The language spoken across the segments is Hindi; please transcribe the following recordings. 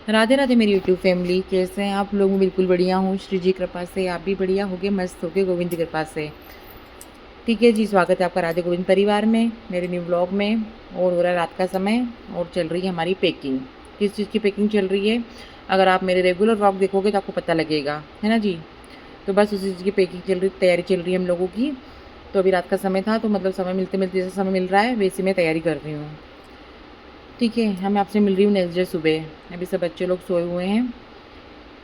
राधे राधे मेरी यूट्यूब फैमिली, कैसे हैं आप लोग। बिल्कुल बढ़िया हूँ, श्री जी कृपा से आप भी बढ़िया होगे, मस्त होगे गोविंद की कृपा से। ठीक है जी, स्वागत है आपका राधे गोविंद परिवार में, मेरे न्यू ब्लॉग में। और हो रहा है रात का समय और चल रही है हमारी पैकिंग। किस चीज़ की पैकिंग चल रही है, अगर आप मेरे रेगुलर व्लॉग देखोगे तो आपको पता लगेगा, है ना जी। तो बस उसी चीज़ की पैकिंग चल रही, तैयारी चल रही है हम लोगों की। तो अभी रात का समय था, तो मतलब समय मिलते मिलते जैसे समय मिल रहा है वैसे मैं तैयारी कर रही हूँ। ठीक है, हाँ, मैं आपसे मिल रही हूँ नेक्स्ट डे सुबह। अभी सब बच्चे लोग सोए हुए हैं।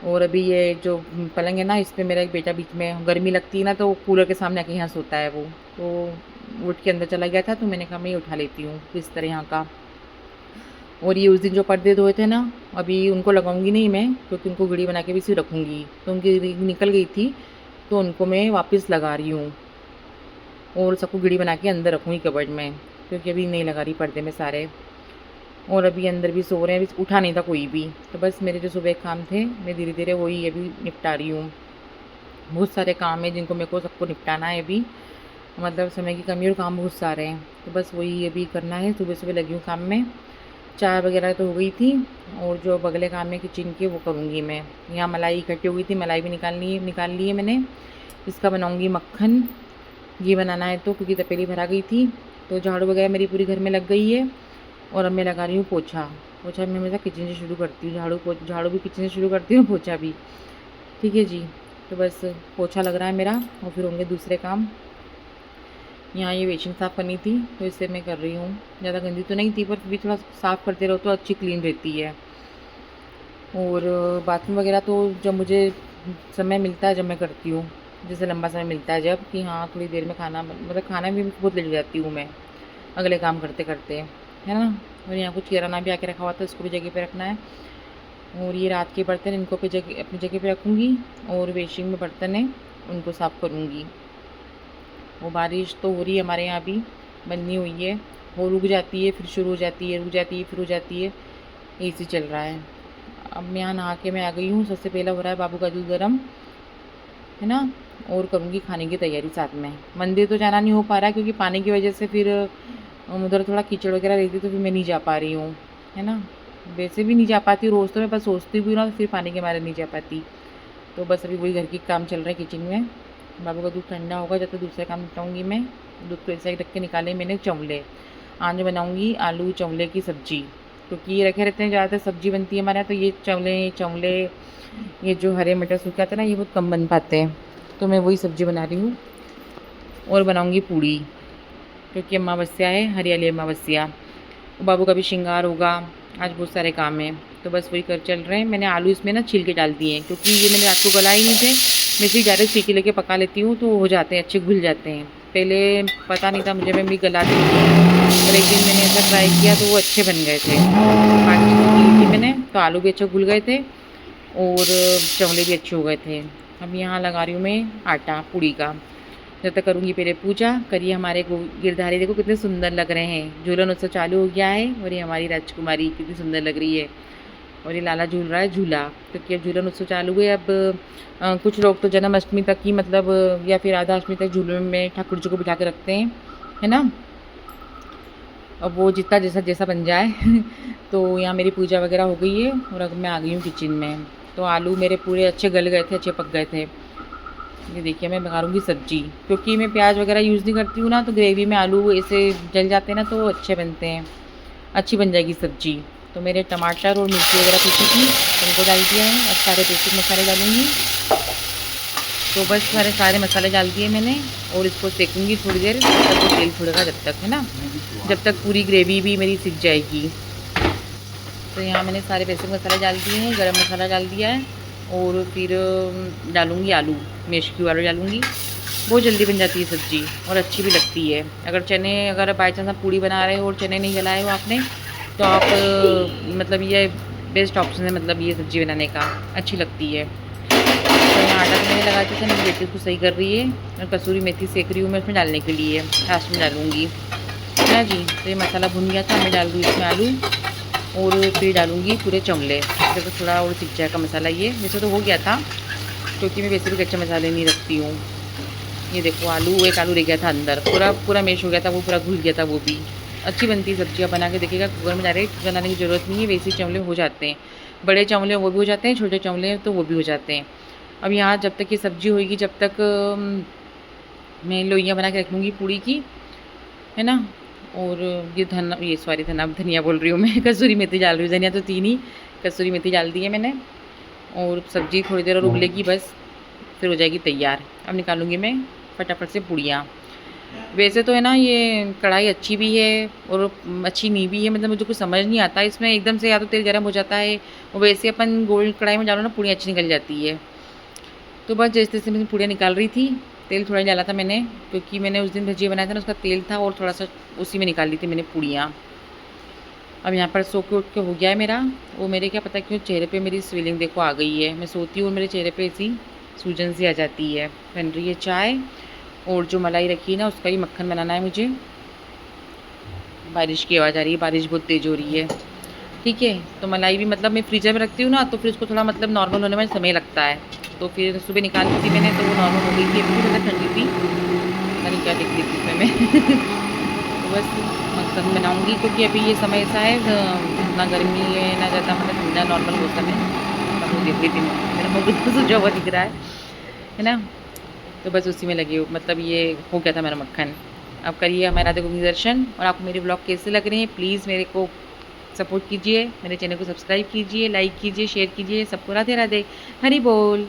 और अभी ये जो पलंग है ना, इस पे मेरा एक बेटा बीच में, गर्मी लगती है ना तो कूलर के सामने आके यहाँ सोता है वो। तो उठ के अंदर चला गया था, तो मैंने कहा मैं ये उठा लेती हूँ बिस्तर यहाँ का। और ये उस दिन जो पर्दे धोए थे ना, अभी उनको लगाऊंगी नहीं मैं, क्योंकि उनको घड़ी बना के भी इसी रखूँगी। तो उनकी रिंग निकल गई थी, तो उनको मैं वापस लगा रही हूँ। और सबको घड़ी बना के अंदर रखूँगी कबर्ड में, क्योंकि अभी नहीं लगा रही पर्दे में सारे। और अभी अंदर भी सो रहे हैं, अभी उठा नहीं था कोई भी। तो बस मेरे जो सुबह काम थे, मैं धीरे धीरे वही अभी निपटा रही हूँ। बहुत सारे काम हैं जिनको मेरे को सबको निपटाना है अभी। मतलब समय की कमी और काम बहुत सारे हैं, तो बस वही अभी करना है। सुबह सुबह लगी हूँ काम में। चाय वगैरह तो हो गई थी, और जो अब अगले काम है किचन के वो करूँगी मैं। यहाँ मलाई इकट्ठी हो गई थी, मलाई भी निकाल ली है मैंने। इसका बनाऊँगी मक्खन। ये बनाना है तो, क्योंकि तपेली भरा गई थी। तो झाड़ू वगैरह मेरी पूरी घर में लग गई है। और अब मैं लगा रही हूँ पोछा। पोछा मैं हमेशा किचन से शुरू करती हूँ, झाड़ू भी किचन से शुरू करती हूँ, पोछा भी। ठीक है जी। तो बस पोछा लग रहा है मेरा, और फिर होंगे दूसरे काम। यहाँ ये बेसिन साफ़ करनी थी, तो इससे मैं कर रही हूँ। ज़्यादा गंदी तो नहीं थी, पर फिर भी थोड़ा साफ़ करते रहो तो अच्छी क्लीन रहती है। और बाथरूम वगैरह तो जब मुझे समय मिलता है जब मैं करती हूँ। जैसे लंबा समय मिलता है जब, कि हाँ थोड़ी देर में खाना, मतलब खाना भी बहुत लेट जाती हूँ मैं अगले काम करते करते, है ना। और यहाँ कुछ किराना भी आके रखा हुआ था, उसको भी जगह पे रखना है। और ये रात के बर्तन, इनको पे जगह अपनी जगह पे रखूँगी। और वेसिंग में बर्तन है, उनको साफ़ करूँगी। वो बारिश तो हो रही है हमारे यहाँ भी, बंदी हुई है। वो रुक जाती है फिर शुरू हो जाती है, रुक जाती है फिर हो जाती है, ऐसे चल रहा है। अब मैं यहाँ नहा के मैं आ गई हूँ। सबसे पहला हो रहा है बाबू का दूध गर्म, है ना। और करूँगी खाने की तैयारी साथ में। मंदिर तो जाना नहीं हो पा रहा है, क्योंकि पानी की वजह से फिर उधर थोड़ा कीचड़ वगैरह रहती, तो फिर मैं नहीं जा पा रही हूँ, है ना। वैसे भी नहीं जा पाती रोज़, तो मैं बस सोचती भी हूँ ना, तो फिर पानी के मारे नहीं जा पाती। तो बस अभी वही घर के काम चल रहे हैं किचन में। बाबू का दूध ठंडा होगा जब तक दूसरा काम निपटाऊँगी मैं। दूध को ऐसा ही रख के निकाले मैंने चंवले। आज बनाऊँगी आलू चंवले की सब्ज़ी, क्योंकि ये रखे रहते हैं ज़्यादातर सब्ज़ी बनती है हमारे यहाँ। तो ये चंवले ये जो हरे मटर सूखे आते हैं ना, ये बहुत कम बन पाते हैं। तो मैं वही सब्ज़ी बना रही हूँ। और बनाऊँगी पूड़ी, क्योंकि अमावस्या है, हरियाली अमावस्या। बाबू का भी श्रृंगार होगा। आज बहुत सारे काम हैं, तो बस वही कर चल रहे हैं। मैंने आलू इसमें ना छिल के डाल दिए हैं, क्योंकि ये मैंने रात को गलाए ही नहीं थे। मैं सिर्फ डायरेक्ट सीटी लेके पका लेती हूँ, तो हो जाते हैं अच्छे, घुल जाते हैं। पहले पता नहीं था मुझे, मैं भी गला दी थी, और एक दिन मैंने ऐसा ट्राई किया तो वो अच्छे बन गए थे। 5 सीटी ली थी मैंने, तो आलू भी अच्छे घुल गए थे, और चवले भी अच्छे हो गए थे। अब यहाँ लगा रही हूँ मैं आटा पूड़ी का। जब तक करूँगी पहले पूजा। करिए हमारे गिरधारी, देखो कितने सुंदर लग रहे हैं। झूलन उत्सव चालू हो गया है, और ये हमारी राजकुमारी कितनी सुंदर लग रही है। और ये लाला झूल रहा है झूला, क्योंकि अब झूलन उत्सव चालू हुए। अब कुछ लोग तो जन्माष्टमी तक ही, मतलब या फिर राधा अष्टमी तक झूले में ठाकुर जी को बिठा के रखते हैं, है ना। अब वो जितना जैसा जैसा बन जाए तो यहाँ मेरी पूजा वगैरह हो गई है, और अब मैं आ गई हूँ किचन में। तो आलू मेरे पूरे अच्छे गल गए थे, अच्छे पक गए थे। ये देखिए मैं बघारूँगी सब्जी, क्योंकि मैं प्याज वगैरह यूज़ नहीं करती हूँ ना, तो ग्रेवी में आलू ऐसे जल जाते हैं ना, तो अच्छे बनते हैं, अच्छी बन जाएगी सब्जी। तो मेरे टमाटर और मिर्ची वगैरह पीसी थी, तो उनको डाल दिया है। अब सारे बेसिक मसाले डालूँगी। तो बस सारे सारे मसाले डाल दिए मैंने, और इसको सेकूँगी थोड़ी देर, जब तक वो तेल छोड़ेगा, जब तक, है ना, जब तक पूरी ग्रेवी भी मेरी सीख जाएगी। तो यहाँ मैंने सारे बेसिक मसाले डाल दिए हैं, गरम मसाला डाल दिया है। और फिर डालूँगी आलू, मैश की आलू डालूँगी। बहुत जल्दी बन जाती है सब्ज़ी, और अच्छी भी लगती है। अगर बाई चांस आप पूड़ी बना रहे हो और चने नहीं गलाए हो आपने, तो आप मतलब ये बेस्ट ऑप्शन है, मतलब ये सब्ज़ी बनाने का, अच्छी लगती है। तो यहाँ आटा तो मैंने लगा दिया था, मेरी बेटी उसको सही कर रही है। और कसूरी मेथी सेक रही हूँ मैं उसमें डालने के लिए, लास्ट में डालूँगी, है ना जी। तो ये मसाला भुन गया था, मैं डाल दूँ इसमें आलू, और फिर डालूँगी पूरे चमले, जब थोड़ा और सीख जाएगा मसाला। ये वैसे तो हो गया था, क्योंकि मैं वैसे भी कच्चे मसाले नहीं रखती हूँ। ये देखो आलू, एक आलू रह गया था अंदर, पूरा पूरा मैश हो गया था, वो पूरा घुल गया था वो भी। अच्छी बनती है सब्ज़ी। आप बना के देखिएगा, कुकर में डायरेक्ट बनाने की ज़रूरत नहीं है, वैसे ही चावले हो जाते हैं। बड़े चावले वो भी हो जाते हैं, छोटे चावले तो वो भी हो जाते हैं। अब यहाँ जब तक ये सब्ज़ी होएगी, जब तक मैं लोइयाँ बना के रख लूँगी पूड़ी की, है ना? और ये सॉरी धनिया बोल रही हूँ मैं कसूरी मेथी डाल रही हूँ, धनिया तो थी नहीं, कसूरी मेथी डाल दी है मैंने। और सब्ज़ी थोड़ी देर और उबलेगी बस, फिर हो जाएगी तैयार। अब निकालूँगी मैं फटाफट से पूड़ियाँ। वैसे तो है ना, ये कढ़ाई अच्छी भी है और अच्छी नहीं भी है, मतलब मुझे कुछ समझ नहीं आता इसमें, एकदम से या तो तेल गर्म हो जाता है और वैसे अपन गोल कढ़ाई में डालो ना, पूड़ी अच्छी निकल जाती है। तो बस जैसे-जैसे मैं पूड़ियाँ निकाल रही थी, तेल थोड़ा ही डाला था मैंने, क्योंकि मैंने उस दिन भजिया बनाया था ना, उसका तेल था और थोड़ा-सा उसी में निकाल ली थी मैंने पूड़ियाँ। अब यहाँ पर सो के उठ के हो गया है मेरा, वो मेरे क्या पता क्यों चेहरे पे मेरी स्वेलिंग देखो आ गई है। मैं सोती हूँ और मेरे चेहरे पे ऐसी सूजन सी आ जाती है। बन रही है चाय और जो मलाई रखी है ना, उसका ही मक्खन बनाना है मुझे। बारिश की आवाज़ आ रही है, बारिश बहुत तेज़ हो रही है। ठीक है, तो मलाई भी मतलब मैं फ्रीज़र में रखती हूँ ना, तो फिर उसको थोड़ा मतलब नॉर्मल होने में समय लगता है। तो फिर सुबह निकाली थी मैंने, तो वो नॉर्मल हो गई थी, अभी भी मतलब ठंडी थी। पता नहीं क्या देख रही थी इसमें मैं तो बस मक्खन बनाऊँगी, क्योंकि अभी ये समय ऐसा है ना गर्मी है ना ज़्यादा, मतलब ठंडा नॉर्मल मौसम है। मैं वो देख रही थी, मेरा मुँह बिल्कुल सूजा हुआ दिख रहा है ना? तो बस उसी में लगी हूँ, मतलब ये हो गया था मेरा मक्खन। अब करिए हमारे राधे गोविंद दर्शन। और आपको मेरे ब्लॉग कैसे लग रहे हैं, प्लीज़ मेरे को सपोर्ट कीजिए, मेरे चैनल को सब्सक्राइब कीजिए, लाइक कीजिए, शेयर कीजिए। सबको राधे राधे, हरि बोल।